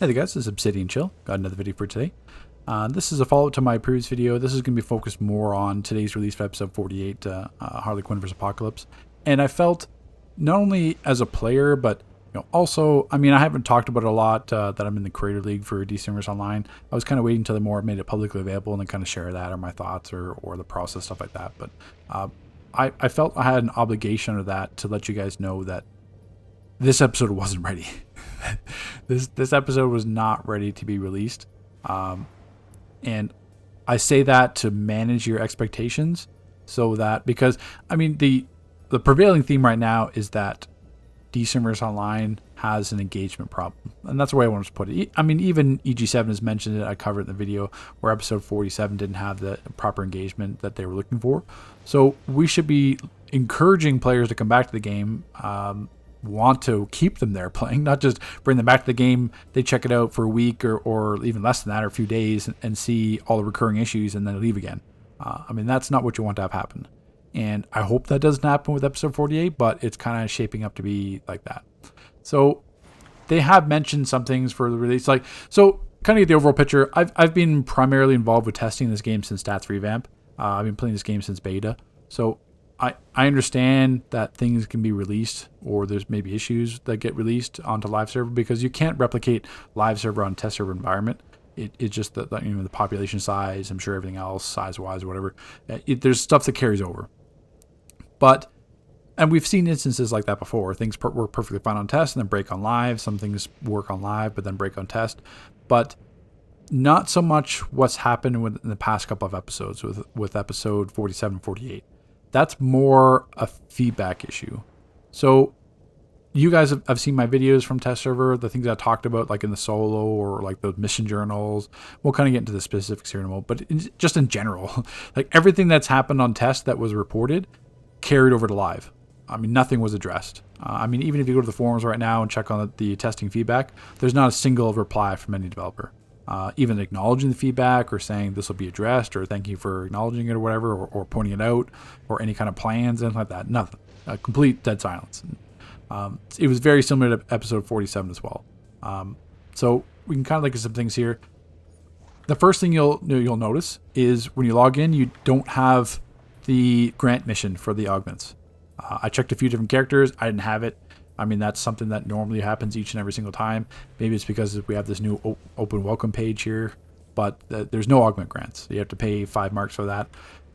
Hey there guys, this is Obsidian Chill. Got another video for today. This is a follow-up to my previous video. This is going to be focused more on today's release of episode 48, Harley Quinn vs. Apokolips. And I felt, not only as a player, but also, I haven't talked about it a lot, that I'm in the Creator League for DCUO Online. I was kind of waiting until they made it publicly available and then kind of share that or my thoughts or the process, stuff like that. But I felt I had an obligation under that to let you guys know that this episode wasn't ready. This episode was not ready to be released, and I say that to manage your expectations, so that because the prevailing theme right now is that DCUO Online has an engagement problem, and that's the way I want to put it. Even EG7 has mentioned it. I covered it in the video where episode 47 didn't have the proper engagement that they were looking for. So we should be encouraging players to come back to the game. Want to keep them there playing, not just bring them back to the game. They check it out for a week or even less than that, or a few days, and see all the recurring issues and then leave again. That's not what you want to have happen. And I hope that doesn't happen with episode 48, but it's kind of shaping up to be like that. So they have mentioned some things for the release. Kind of get the overall picture. I've been primarily involved with testing this game since Stats Revamp. I've been playing this game since beta. So I understand that things can be released, or there's maybe issues that get released onto live server, because you can't replicate live server on test server environment. It's just the population size, I'm sure everything else, size-wise, or whatever. There's stuff that carries over. And we've seen instances like that before. Things work perfectly fine on test and then break on live. Some things work on live but then break on test. But not so much what's happened in the past couple of episodes with episode 47 and 48. That's more a feedback issue. So you guys have seen my videos from test server, the things I talked about, like in the solo or like those mission journals. We'll kind of get into the specifics here in a moment, but just in general, like everything that's happened on test that was reported carried over to live. Nothing was addressed. Even if you go to the forums right now and check on the testing feedback, there's not a single reply from any developer. Even acknowledging the feedback or saying this will be addressed or thank you for acknowledging it or whatever, or pointing it out, or any kind of plans, anything like that. Nothing. Complete dead silence. It was very similar to episode 47 as well. So we can kind of look at some things here. The first thing you'll notice is when you log in, you don't have the grant mission for the augments. I checked a few different characters. I didn't have it. That's something that normally happens each and every single time. Maybe it's because we have this new open welcome page here, but there's no augment grants. You have to pay 5 marks for that.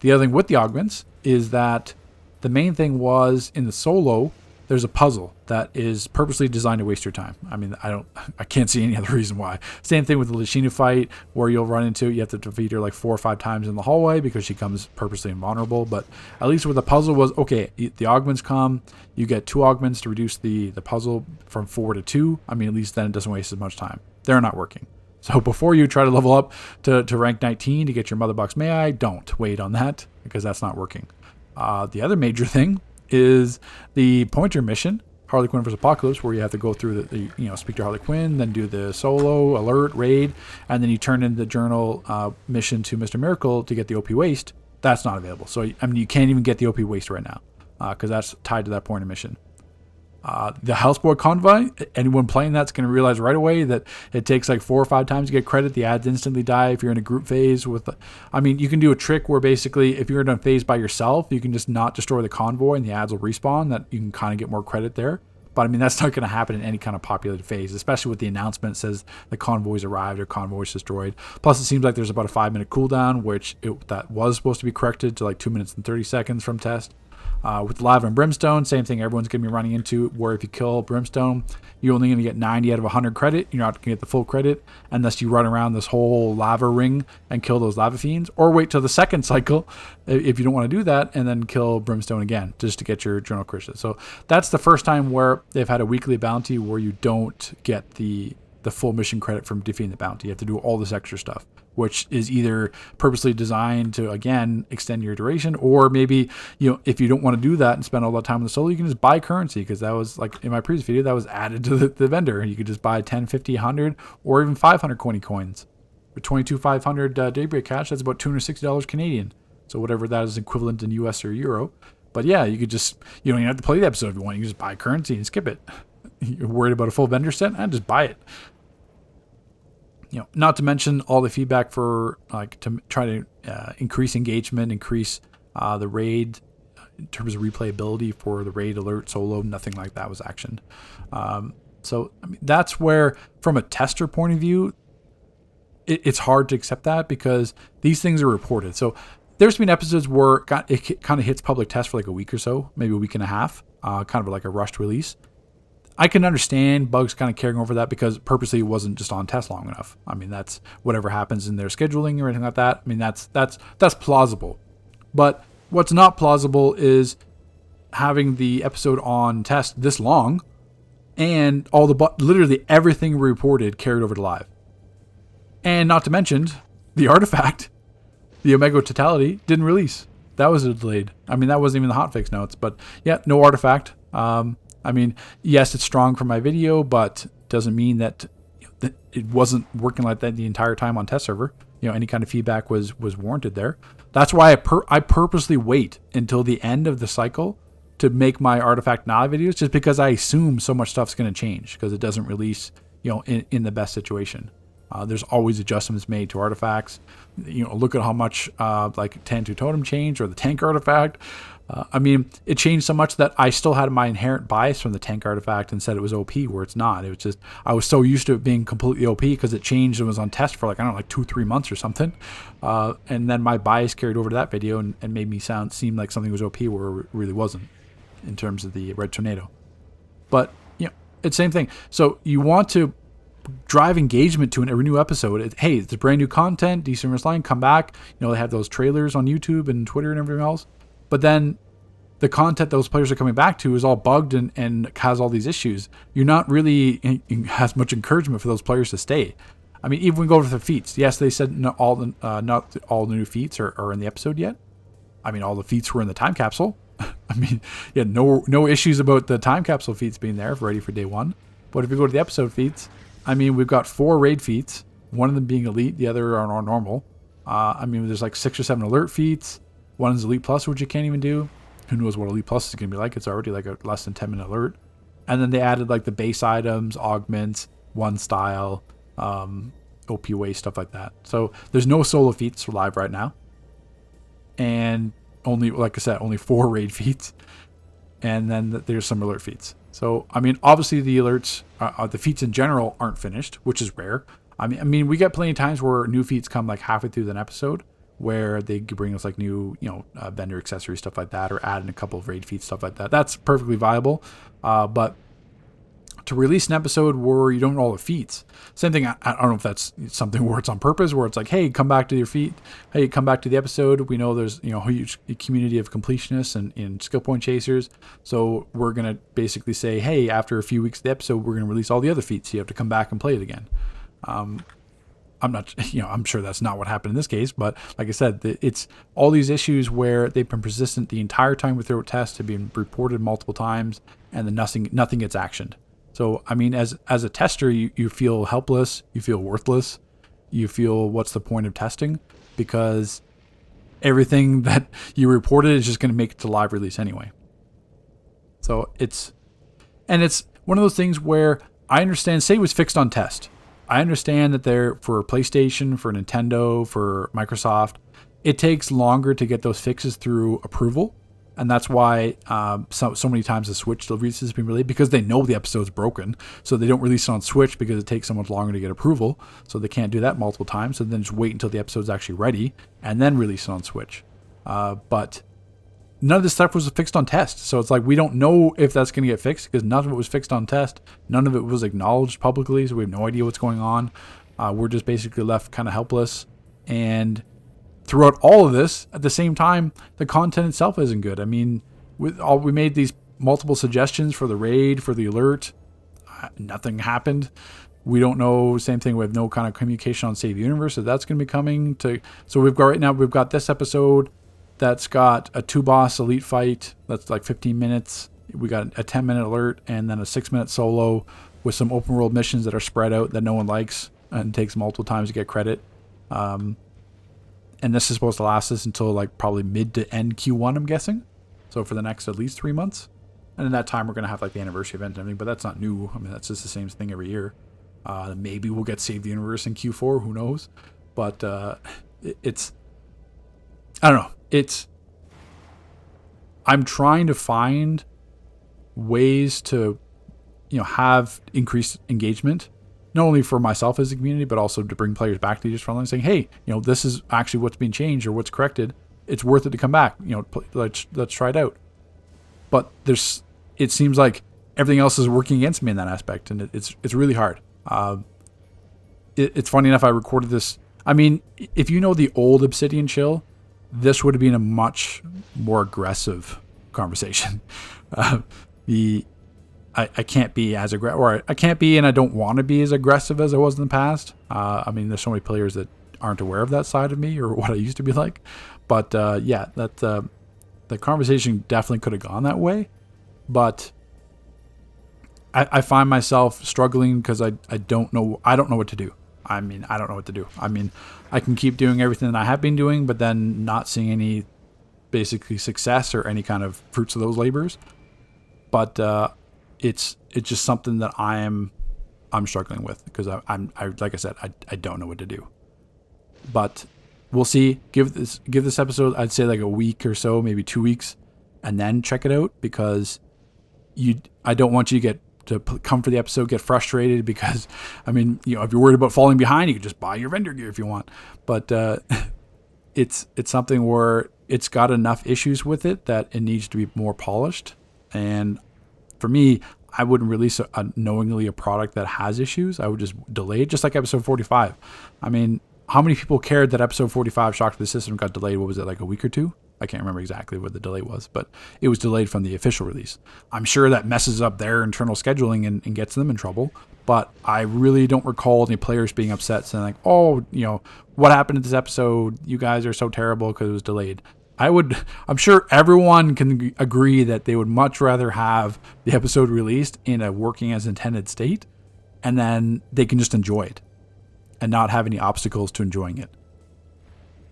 The other thing with the augments is that the main thing was in the solo, there's a puzzle that is purposely designed to waste your time. I can't see any other reason why. Same thing with the Lashina fight, where you'll run into it. You have to defeat her like 4 or 5 times in the hallway because she comes purposely invulnerable. But at least with the puzzle was, okay, the augments come, you get 2 augments to reduce the puzzle from 4 to 2. At least then it doesn't waste as much time. They're not working. So before you try to level up to rank 19 to get your mother box, don't wait on that, because that's not working. The other major thing is the pointer mission, Harley Quinn vs. Apokolips, where you have to go through the speak to Harley Quinn, then do the solo, alert, raid, and then you turn in the journal mission to Mr. Miracle to get the OP waste. That's not available. So, you can't even get the OP waste right now, because that's tied to that pointer mission. The Houseboy Convoy, anyone playing that's going to realize right away that it takes like 4 or 5 times to get credit. The ads instantly die if you're in a group phase with you can do a trick where basically if you're in a phase by yourself, you can just not destroy the convoy and the ads will respawn. That you can kind of get more credit there. But that's not going to happen in any kind of populated phase, especially with the announcement that says the convoys arrived or convoys destroyed. Plus, it seems like there's about a 5-minute cooldown, which that was supposed to be corrected to like 2 minutes and 30 seconds from test. With Lava and Brimstone, same thing everyone's going to be running into, where if you kill Brimstone, you're only going to get 90 out of 100 credit. You're not going to get the full credit unless you run around this whole lava ring and kill those lava fiends, or wait till the second cycle if you don't want to do that, and then kill Brimstone again just to get your journal credit. So that's the first time where they've had a weekly bounty where you don't get the full mission credit from defeating the bounty. You have to do all this extra stuff, which is either purposely designed to, again, extend your duration, or maybe, if you don't want to do that and spend all that time on the solo, you can just buy currency, because that was, like in my previous video, that was added to the vendor, and you could just buy 10, 50, 100, or even 500 coins. For 22,500 Daybreak cash, that's about $260 Canadian. So whatever that is equivalent in US or Euro. But yeah, you could just, you don't even have to play the episode if you want. You can just buy currency and skip it. You're worried about a full vendor set? Just buy it. not to mention all the feedback for like to try to increase engagement, increase the raid in terms of replayability for the raid alert solo. Nothing like that was actioned. So that's where, from a tester point of view, it's hard to accept that because these things are reported. So there's been episodes where it kind of hits public test for like a week or so, maybe a week and a half, kind of like a rushed release. I can understand bugs kind of carrying over that because purposely it wasn't just on test long enough. I mean, that's whatever happens in their scheduling or anything like that. I mean, that's plausible. But what's not plausible is having the episode on test this long and all literally everything reported carried over to live. And not to mention, the artifact, the Omega Totality, didn't release. That was delayed. I mean, that wasn't even the hotfix notes. But yeah, no artifact. I mean, yes, it's strong for my video, but doesn't mean that it wasn't working like that the entire time on test server. Any kind of feedback was warranted there. That's why I purposely wait until the end of the cycle to make my artifact now videos, just because I assume so much stuff's going to change because it doesn't release, in the best situation. There's always adjustments made to artifacts. Look at how much like 10-2 Totem changed or the tank artifact. I mean, it changed so much that I still had my inherent bias from the tank artifact and said it was OP where it's not. It was just, I was so used to it being completely OP because it changed and was on test for like 2-3 months or something. And then my bias carried over to that video and made me seem like something was OP where it really wasn't in terms of the Red Tornado. But, it's the same thing. So you want to drive engagement to a new episode. Hey, it's brand new content, DC Line, come back. They have those trailers on YouTube and Twitter and everything else. But then the content those players are coming back to is all bugged and has all these issues. You're not really has much encouragement for those players to stay. I mean, even when we go over the feats, yes, they said not all the new feats are in the episode yet. I mean, all the feats were in the time capsule. I mean, yeah, no issues about the time capsule feats being there ready for day one. But if you go to the episode feats, I mean, we've got 4 raid feats, one of them being elite, the other are normal. I mean, there's like 6 or 7 alert feats. One is elite plus, which you can't even do. Who knows what elite plus is going to be like? It's already like a less than 10-minute alert. And then they added like the base items, augments, one style, OP waste, stuff like that. So there's no solo feats live right now. And only, like I said, only 4 raid feats. And then there's some alert feats. So, I mean, obviously the alerts, the feats in general aren't finished, which is rare. I mean, we get plenty of times where new feats come like halfway through an episode where they bring us like new, vendor accessories, stuff like that, or add in a couple of raid feats, stuff like that. That's perfectly viable. But to release an episode where you don't know all the feats, same thing. I don't know if that's something where it's on purpose, where it's like, hey, come back to your feat. Hey, come back to the episode. We know there's, a huge community of completionists and skill point chasers. So we're going to basically say, hey, after a few weeks of the episode, we're going to release all the other feats. So you have to come back and play it again. I'm not, I'm sure that's not what happened in this case, but like I said, it's all these issues where they've been persistent the entire time with their tests, have been reported multiple times, and then nothing gets actioned. So, I mean, as a tester, you feel helpless, you feel worthless, you feel what's the point of testing, because everything that you reported is just going to make it to live release anyway. So it's one of those things where I understand, say it was fixed on test. I understand that they're for PlayStation, for Nintendo, for Microsoft, it takes longer to get those fixes through approval. And that's why so many times the Switch release has been released, because they know the episode's broken. So they don't release it on Switch because it takes so much longer to get approval. So they can't do that multiple times. So then just wait until the episode's actually ready and then release it on Switch. But none of this stuff was fixed on test. So it's like we don't know if that's going to get fixed because none of it was fixed on test. None of it was acknowledged publicly. So we have no idea what's going on. We're just basically left kind of helpless. And throughout all of this, at the same time, the content itself isn't good. I mean, we made these multiple suggestions for the raid, for the alert. Nothing happened. We don't know. Same thing. We have no kind of communication on Save Universe. So that's going to be coming to. So we've got this episode that's got a 2-boss elite fight. That's like 15 minutes. We got a 10-minute alert and then a 6-minute solo with some open world missions that are spread out that no one likes and takes multiple times to get credit. And this is supposed to last us until like probably mid to end Q1, I'm guessing. So for the next at least 3 months. And in that time, we're going to have like the anniversary event and everything, but that's not new. I mean, that's just the same thing every year. Maybe we'll get Save the Universe in Q4. Who knows? But it's, I don't know. I'm trying to find ways to, have increased engagement, not only for myself as a community, but also to bring players back to just frontline, saying, hey, this is actually what's being changed or what's corrected. It's worth it to come back. Let's try it out. But it seems like everything else is working against me in that aspect, and it's really hard. It's funny enough, I recorded this. I mean, if you know the old Obsidian chill, this would have been a much more aggressive conversation. I can't be as aggressive, or I can't be, and I don't want to be as aggressive as I was in the past. I mean, there's so many players that aren't aware of that side of me or what I used to be like. But the conversation definitely could have gone that way. But I find myself struggling because I don't know what to do. I mean, I don't know what to do. I mean, I can keep doing everything that I have been doing, but then not seeing any basically success or any kind of fruits of those labors. But it's just something that I'm struggling with because I like I said, I don't know what to do. But we'll see. Give this episode, I'd say like a week or so, maybe 2 weeks, and then check it out, because I don't want you to come for the episode, get frustrated, because I mean, if you're worried about falling behind, you can just buy your vendor gear if you want. But it's something where it's got enough issues with it that it needs to be more polished. And for me, I wouldn't release knowingly a product that has issues. I would just delay it, just like episode 45. I mean, how many people cared that episode 45 Shock to the System got delayed? What was it, like a week or two? I can't remember exactly what the delay was, but it was delayed from the official release. I'm sure that messes up their internal scheduling and gets them in trouble, but I really don't recall any players being upset saying like, oh, what happened to this episode? You guys are so terrible because it was delayed. I'm sure everyone can agree that they would much rather have the episode released in a working as intended state, and then they can just enjoy it and not have any obstacles to enjoying it.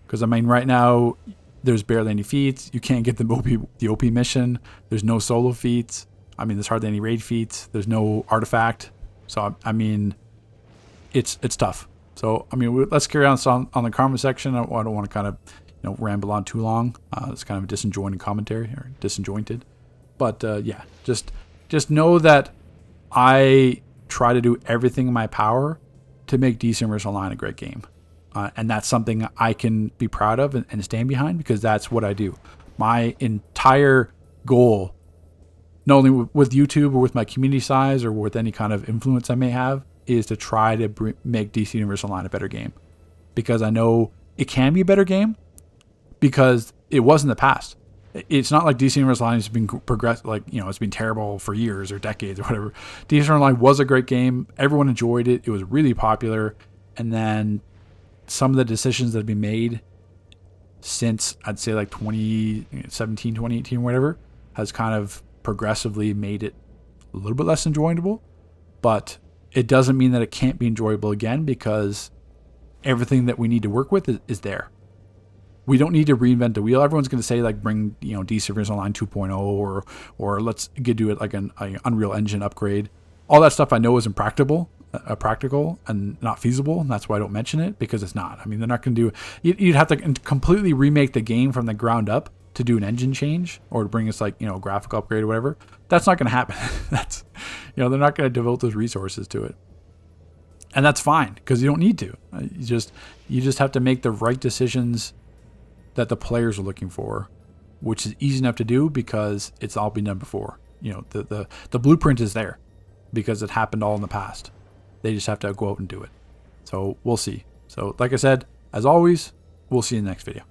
Because I mean, right now, there's barely any feats. You can't get the OP mission. There's no solo feats. I mean, there's hardly any raid feats. There's no artifact. So I mean, it's tough. So I mean, let's carry on the karma section. I don't want to kind of ramble on too long. It's kind of a disjointed commentary, or disjointed. But yeah, just know that I try to do everything in my power to make DC Universe Online a great game. And that's something I can be proud of and stand behind, because that's what I do. My entire goal, not only with YouTube or with my community size or with any kind of influence I may have, is to try to make DC Universe Online a better game. Because I know it can be a better game, because it was in the past. It's not like DC Universe Online has been progressed, like, it's been terrible for years or decades or whatever. DC Universe Online was a great game. Everyone enjoyed it. It was really popular. And then some of the decisions that have been made since, I'd say like 2017, 2018, whatever, has kind of progressively made it a little bit less enjoyable. But it doesn't mean that it can't be enjoyable again, because everything that we need to work with is there. We don't need to reinvent the wheel. Everyone's going to say like bring DC Universe Online 2.0 or let's do it like an Unreal Engine upgrade. All that stuff I know is impractical, and not feasible. And that's why I don't mention it, because it's not. I mean, they're not going to do. You'd have to completely remake the game from the ground up to do an engine change, or to bring us like a graphical upgrade or whatever. That's not going to happen. That's they're not going to devote those resources to it. And that's fine, because you don't need to. You just have to make the right decisions that the players are looking for, which is easy enough to do because it's all been done before. The blueprint is there because it happened all in the past. They just have to go out and do it. So we'll see. So like I said, as always, we'll see you in the next video.